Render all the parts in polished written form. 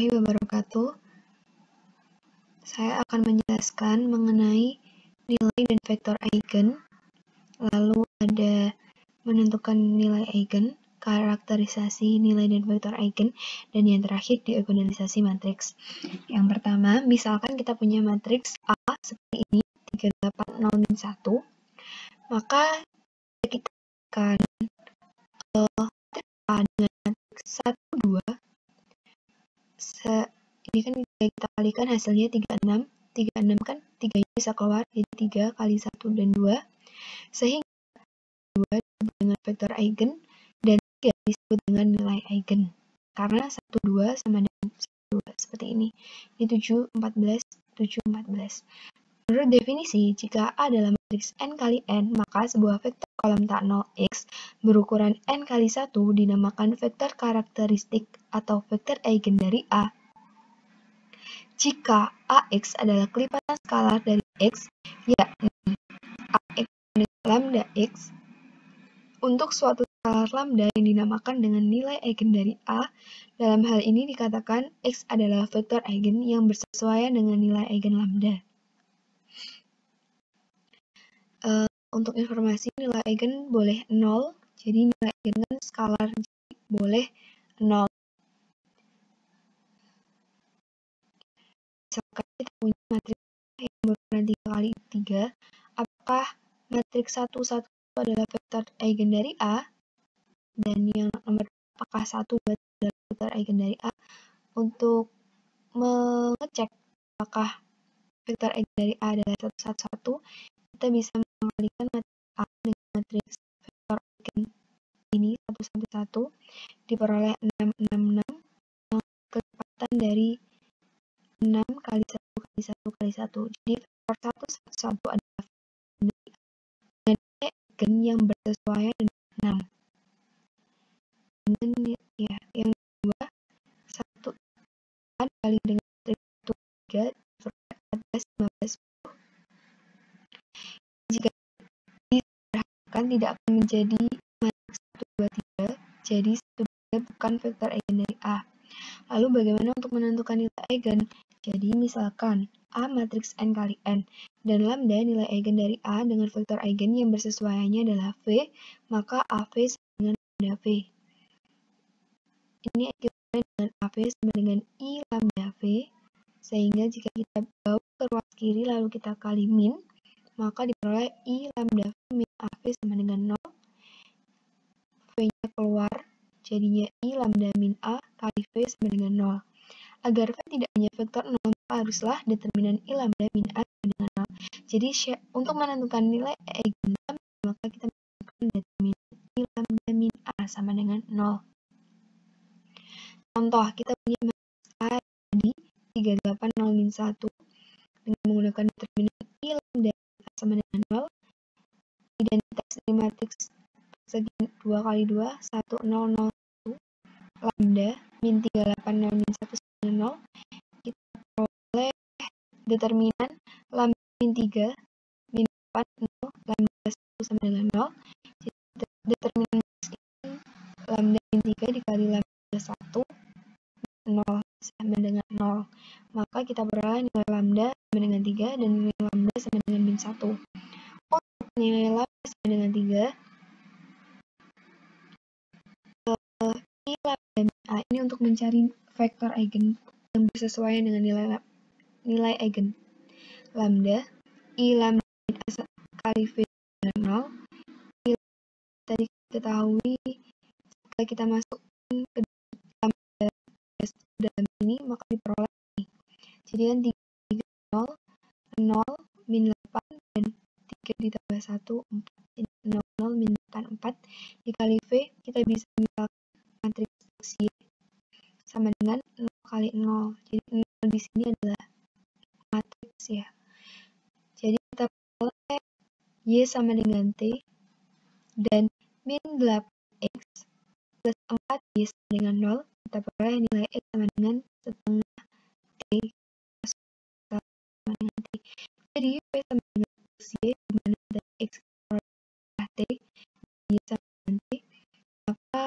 warahmatullahi wabarakatuh. Saya akan menjelaskan mengenai nilai dan vektor eigen, lalu ada menentukan nilai eigen, karakterisasi nilai dan vektor eigen, dan yang terakhir diagonalisasi matriks. Yang pertama, misalkan kita punya matriks A seperti ini, 38, 0, min 1, maka kita akan A dengan matriks 1, 2, ini kan kita kalikan hasilnya 36, 36 kan 3 bisa keluar, jadi 3 kali 1 dan 2, sehingga 2 disebut dengan vektor eigen dan 3 disebut dengan nilai eigen. Karena 1, 2 sama dengan 1, 2, seperti ini. Ini 7, 14, 7, 14. Menurut definisi, jika A adalah matriks n kali n, maka sebuah vektor kolom tak 0x berukuran n kali 1 dinamakan vektor karakteristik atau vektor eigen dari A. Jika AX adalah kelipatan skalar dari X, yakni AX dengan lambda X, untuk suatu skalar lambda yang dinamakan dengan nilai eigen dari A, dalam hal ini dikatakan X adalah vektor eigen yang bersesuaian dengan nilai eigen lambda. Untuk informasi, nilai eigen boleh 0, jadi nilai eigen kan skalar, boleh 0. Misalkan kita punya matriks yang berukuran 3 kali 3, apakah matriks 1, 1 adalah vektor eigen dari A, dan yang nomor apakah 1 adalah vektor eigen dari A? Untuk mengecek apakah vektor eigen dari A adalah 1, 1, 1, kita bisa mengalikan matriks A dengan matriks vektor eigen ini 1, 1, 1, diperoleh 6, 6, 6, kecepatan dari 6 kali 1 kali 1 kali 1. Jadi vektor 1, 1, 1 adalah dengan eigen yang bersesuaian dengan 6. Dan ya, yang kedua, 1 kali dengan matriks 1, 3, 14, 15, 10. Jika diperhatikan tidak akan menjadi matriks 1, 2, 3, jadi 1, 2, bukan vektor eigen dari A. Lalu bagaimana untuk menentukan nilai eigen? Jadi misalkan A matriks n kali n, dan lambda nilai eigen dari A dengan vektor eigen yang bersesuaiannya adalah V, maka AV sama dengan lambda V. Ini ekuivalen dengan AV sama dengan I lambda V, sehingga jika kita bawa ke ruas kiri lalu kita kali min, maka diperoleh I lambda V min AV sama dengan 0. V-nya keluar, jadinya I lambda min A kali V sama dengan 0. Agar V tidak punya vektor 0, maka haruslah determinan I lambda min A sama dengan 0. Jadi untuk menentukan nilai eigen lambda, maka kita menentukan determinan I lambda min A sama dengan 0. Contoh, kita punya matriks A tadi 38, 0, min 1 dengan menggunakan determinan I lambda min A sama dengan 0. Identitas dari matriks persegi 2 kali 2, 1, 0, 0, 1, lambda min 38, 0, min 1 sama dengan 0. Kita peroleh determinan lambda min 3, min 4, 0, lambda 1 sama dengan 0. Jadi determinan lambda min 3 dikali lambda 1, 0 sama dengan 0. Maka kita peroleh nilai lambda sama dengan 3 dan nilai lambda sama dengan min 1. Untuk nilai lambda sama dengan 3, I lambda min A ini untuk mencari vektor eigen yang bersesuaian dengan nilai eigen lambda. I lambda min A kali V dengan 0. I tadi ketahui jika kita masukkan ke dalam ini maka diperoleh ini. Jadi kan 3, 0, 0, min 8, dan 3 ditambah 1, 4. Jadi 0, 0, min 8, 4. Dikali V, kita bisa misalkan matriks Y sama dengan 0 kali 0. Jadi 0 di sini adalah matriks ya. Jadi kita peroleh Y sama dengan T, dan min 8X plus 4 Y sama dengan 0, kita peroleh nilai X sama dengan setengah T sama dengan T. Jadi V sama dengan Y, di mana dari X adalah T, Y sama dengan T, maka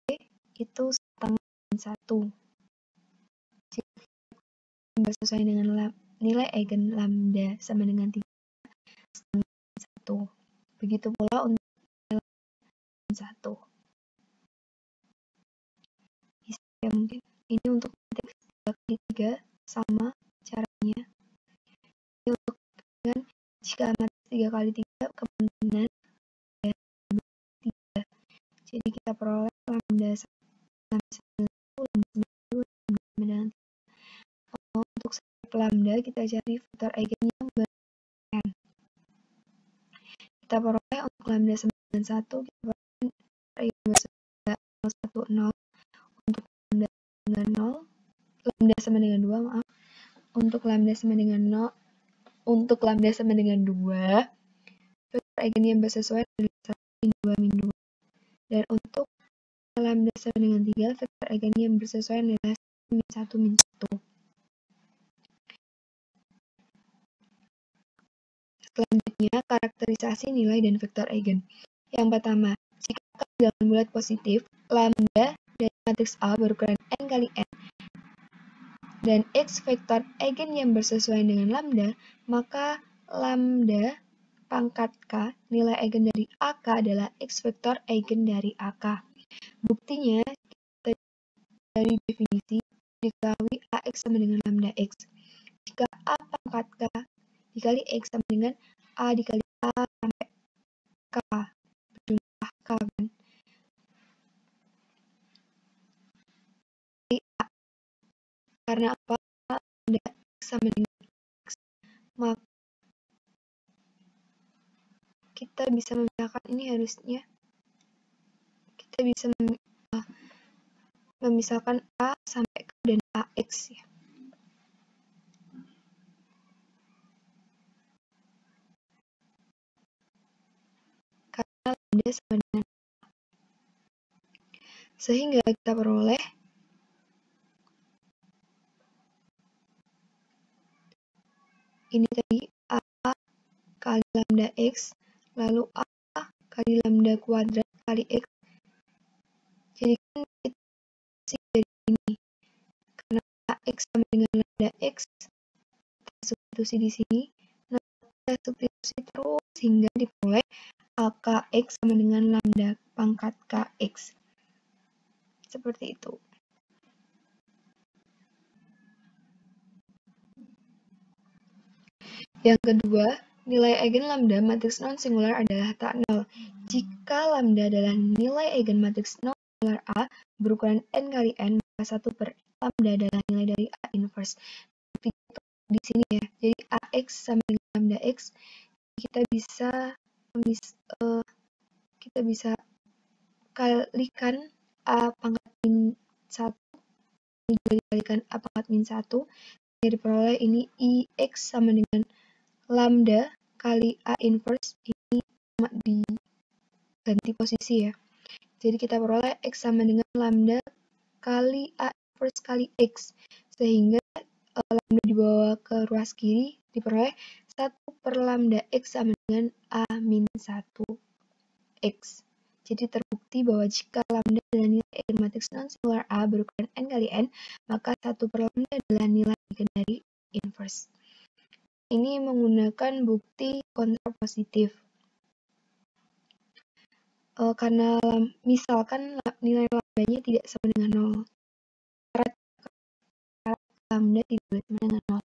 V itu setengah min 1. yang bersesuaian dengan nilai eigen lambda sama dengan 3 setengah 1. Begitu pula untuk nilai 1. Bisa ya mungkin. Ini untuk matriks 3x3 sama caranya. Ini untuk dengan jika matriks 3x3 kemungkinan ya 3. Jadi kita peroleh lambda 1, lambda 1, lambda 2, lambda dengan 3. Untuk setiap lambda kita cari vektor eigen yang bersamaan. Kita peroleh untuk lambda sama dengan 1, kita peroleh eigen bersamaan 0, 1, 0. Untuk lambda dengan 0, lambda sama dengan 2, maaf. Untuk lambda sama dengan 0, untuk lambda sama dengan 2, vektor eigen yang bersesuaian adalah 1, min 2, min 2. Dan untuk lambda sama dengan 3, vektor eigen yang bersesuaian adalah 1, min 1, min 1. Selanjutnya, karakterisasi nilai dan vektor eigen. Yang pertama, jika K bilangan bulat positif, lambda dari matriks A berukuran n kali n, dan X vektor eigen yang bersesuaian dengan lambda, maka lambda pangkat K, nilai eigen dari AK adalah X vektor eigen dari AK. Buktinya, dari definisi, diketahui AX sama dengan lambda X. Jika A pangkat K dikali X sama dengan A dikali A sampai K, berjumlah K kan. A. Karena apa? Lambda X sama dengan X, maka kita bisa memisahkan ini harusnya. Kita bisa memisahkan A sampai K dan AX ya. Karena lambda sama dengan sehingga kita peroleh ini tadi A kali lambda X, lalu A kali lambda kuadrat kali X. Jadi kan kita dari ini, karena AX sama dengan lambda X, kita substitusi di sini, nah kita substitusi terus hingga diperoleh AKX sama dengan lambda pangkat KX. Seperti itu. Yang kedua, nilai eigen lambda matriks non-singular adalah tak nol. Jika lambda adalah nilai eigen matriks non-singular A berukuran n kali n, maka 1 per lambda adalah nilai dari A inverse. Di sini ya, jadi AX sama dengan lambda X, kita bisa kalikan A pangkat min 1, ini juga dikalikan A pangkat min 1, jadi diperoleh ini IX sama dengan lambda kali A inverse, ini sama diganti posisi ya. Jadi kita peroleh X sama dengan lambda kali A inverse kali X, sehingga lambda dibawa ke ruas kiri, diperoleh 1 per lambda X sama dengan A min 1 X. Jadi terbukti bahwa jika lambda adalah nilai eigen matriks non-singular A berukuran n kali n, maka 1 per lambda adalah nilai eigen dari inverse. Ini menggunakan bukti kontrapositif. Karena misalkan nilai lambdanya tidak sama dengan 0. Lambda tidak sama dengan 0.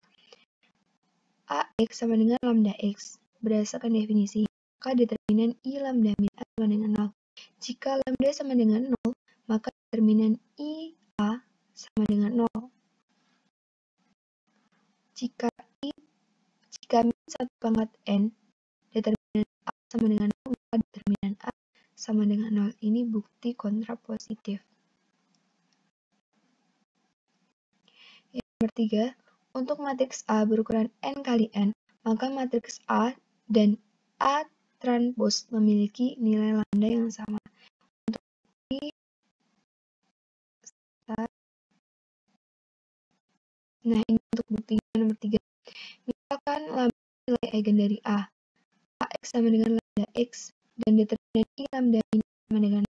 AX sama dengan lambda X. Berdasarkan definisi, maka determinan I lambda min A sama dengan 0. Jika lambda sama dengan 0, maka determinan I A sama dengan 0. Jika min 1 pangkat n, determinan A sama dengan 0, maka determinan A sama dengan 0. Ini bukti kontrapositif. Yang ketiga, untuk matriks A berukuran n kali n, maka matriks A dan A transpose memiliki nilai lambda yang sama. Nah, ini untuk bukti nomor 3. Misalkan lambda nilai eigen dari A. AX sama dengan lambda X, dan determinan I lambda min sama dengan 0.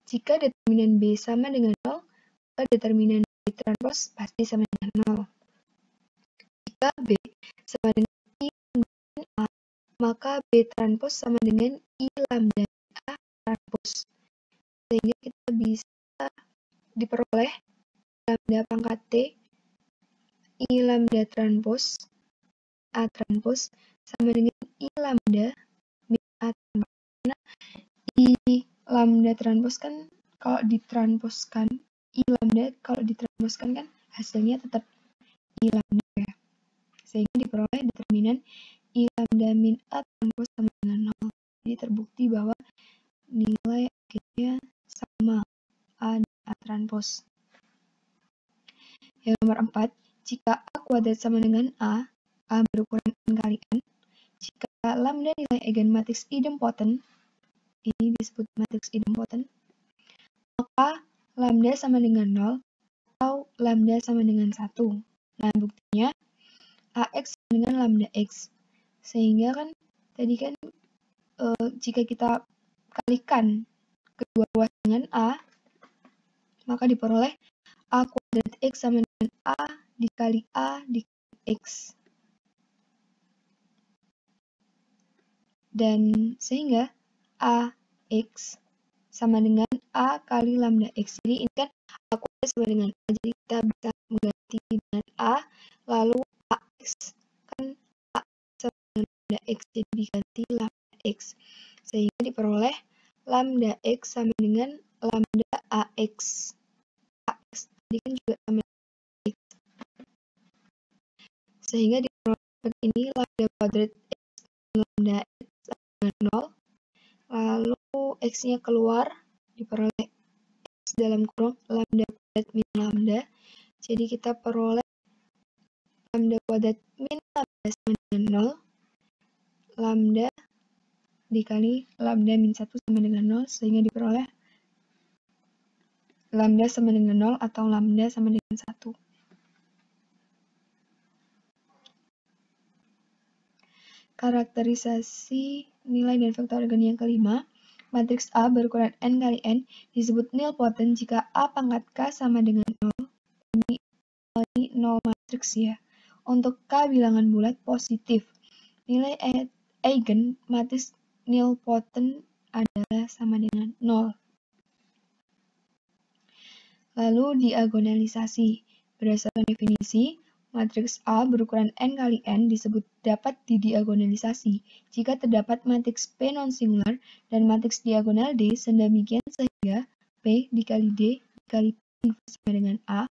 Jika determinan B sama dengan 0, maka determinan B transpose pasti sama dengan 0. jika B sama dengan I lambda A, maka B transpos sama dengan I lambda A transpos. Sehingga kita bisa diperoleh lambda pangkat T I lambda transpos A transpos sama dengan I lambda min A transpos. Karena I lambda transpos kan kalau ditranposkan, I lambda kalau ditranposkan kan hasilnya tetap I lambda ya. Sehingga diperoleh determinan I lambda min A transpos sama dengan 0. Jadi terbukti bahwa nilai akhirnya sama A dan A transpos. Yang nomor 4, jika A kuadrat sama dengan A berukuran n kali n, jika lambda nilai eigenmatriks idempotent, ini disebut matriks idempotent, maka lambda sama dengan 0 atau lambda sama dengan 1. Nah, buktinya AX sama dengan lambda X. Sehingga kan tadi kan jika kita kalikan kedua ruas dengan A, maka diperoleh A kuadrat X sama dengan A dikali X. Dan sehingga AX sama dengan A kali lambda X. Jadi ini kan A kuadrat sama dengan A. Jadi kita bisa mengganti dengan A, lalu AX. Kan A sama dengan lambda X, jadi diganti lambda X. Sehingga diperoleh lambda X sama dengan lambda AX. AX tadi kan juga sama dengan X. Sehingga diperoleh seperti ini, lambda kuadrat X lambda X sama dengan 0. Lalu X-nya keluar, diperoleh X dalam kurung lambda kuadrat min lambda. Jadi kita peroleh lambda kuadrat min lambda sama dengan 0. Lambda dikali lambda min 1 sama dengan 0. Sehingga diperoleh lambda sama dengan 0 atau lambda sama dengan 1. Karakterisasi nilai dan vektor eigen yang kelima, matriks A berukuran n kali n disebut nilpotent jika A pangkat K sama dengan 0. Ini 0 matriks ya. Untuk K bilangan bulat positif, nilai eigen matriks nilpotent adalah sama dengan 0. Lalu diagonalisasi. Berdasarkan definisi, matriks A berukuran n kali n disebut dapat didiagonalisasi jika terdapat matriks P non-singular dan matriks diagonal D sedemikian sehingga P dikali D dikali P sama dengan A.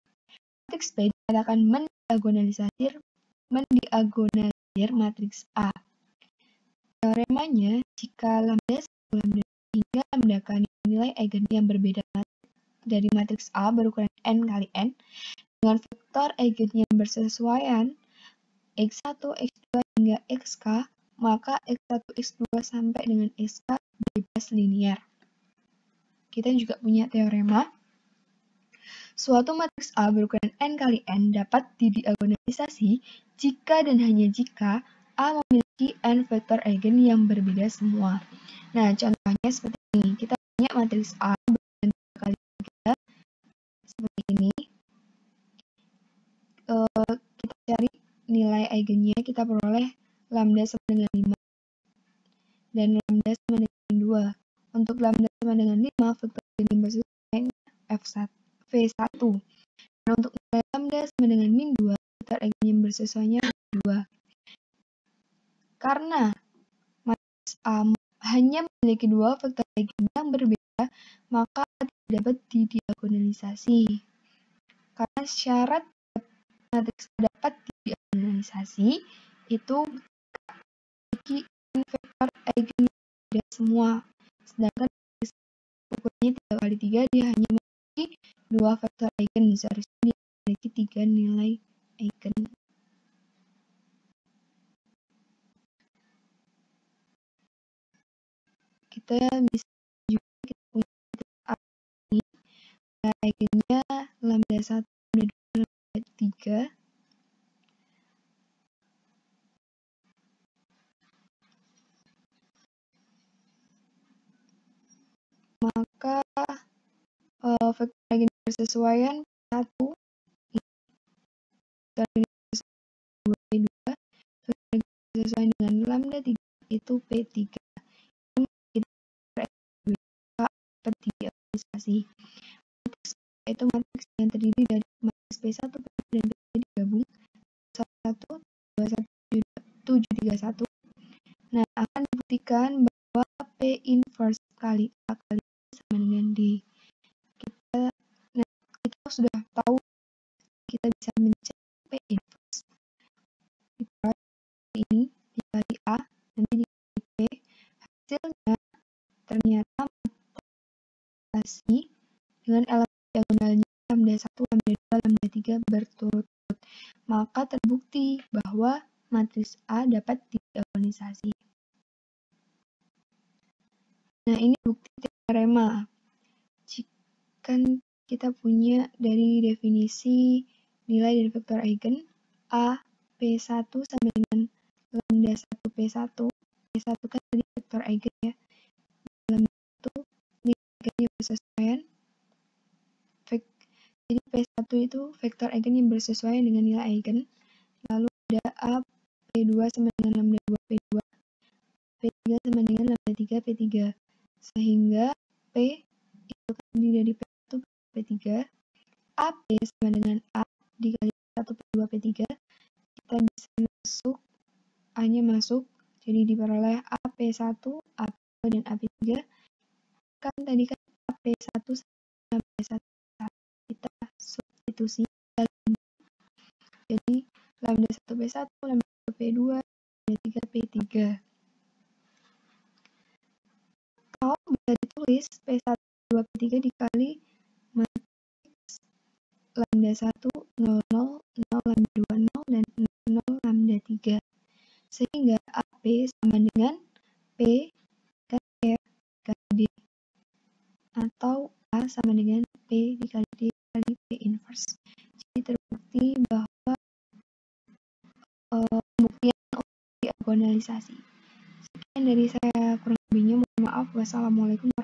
Matriks P dikatakan mendiagonalisir matriks A. Teoremanya, jika lambda 1, lambda hingga lambda K nilai eigen yang berbeda dari matriks A berukuran n kali n dengan vektor eigen yang bersesuaian x1, x2 hingga xk, maka x1, x2 sampai dengan xk bebas linear. Kita juga punya teorema. Suatu matriks A berukuran n kali n dapat didiagonalisasi jika dan hanya jika A memiliki n vektor eigen yang berbeda semua. Nah, contohnya seperti ini. Kita punya matriks A berukuran 3 kali 3 seperti ini. Kita cari nilai eigennya, kita peroleh lambda sama dengan 5 dan lambda sama dengan 2. Untuk lambda sama dengan 5, vektor eigen yang bersesuaian V1. Dan untuk nilai lambda sama dengan min 2, vektor eigen yang bersesuaiannya 2. Karena matriks A hanya memiliki 2 vektor eigen yang berbeda, maka tidak dapat didiagonalisasi. Karena syarat matriks dapat didiagonalisasi itu memiliki vektor eigen berbeda semua. Sedangkan ukurannya 3 kali 3 dia hanya memiliki 2 vektor eigen, seharusnya dia memiliki 3 nilai eigen. Kita bisa juga kita punya matriks A ini, eigennya lambda 1, lambda 2, lambda 3. Maka vektor eigen bersesuaian 1, vektor eigen bersesuaian bersesuaian dengan lambda 3 itu P3. Kita dapat diorganisasi. Matriks itu matriks yang terdiri dari matriks P1, P2, dan P3 digabung 1, 2, 1, 7, 3, 1. Nah, akan dibuktikan bahwa P inverse kali A kali B sama dengan D. Kita sudah tahu kita bisa mencari P inverse. Kita ini dikali A, nanti dikali P. Hasilnya ternyata matriks dengan elemen diagonalnya lambda 1, lambda 2, lambda 3 berturut-turut. Maka terbukti bahwa matriks A dapat diagonisasi. Nah, ini bukti teorema. Jika kita punya dari definisi nilai dari vektor eigen A P1 sama dengan lambda 1 P1. P1 kan tadi vektor eigen ya. Lambda 1 nilainya bersesuaian. Jadi P1 itu vektor eigen yang bersesuaian dengan nilai eigen. Lalu ada A P2 sama dengan lambda 2 P2. P3 sama dengan lambda 3 P3. Sehingga P itu terdiri dari P1 P3. AP sama dengan A dikali 1 P2 P3. Kita bisa masuk, A-nya masuk, jadi diperoleh AP1, AP2, dan AP3. Kan tadi kan AP1 sama AP1. Kita substitusi. Jadi lambda 1 P1, lambda 2 P2, lambda 3 P3. Atau bisa ditulis P1, 2, P3 dikali matriks lambda 1, 0, 0, 0, lambda 2, 0, dan 0, lambda 3. Sehingga AP sama dengan P kali D. Atau A sama dengan P dikali D kali P inverse. Jadi terbukti bahwa pembuktian diagonalisasi. Sekian dari saya, kurang lebihnya mohon maaf. Wassalamualaikum warahmatullahi wabarakatuh.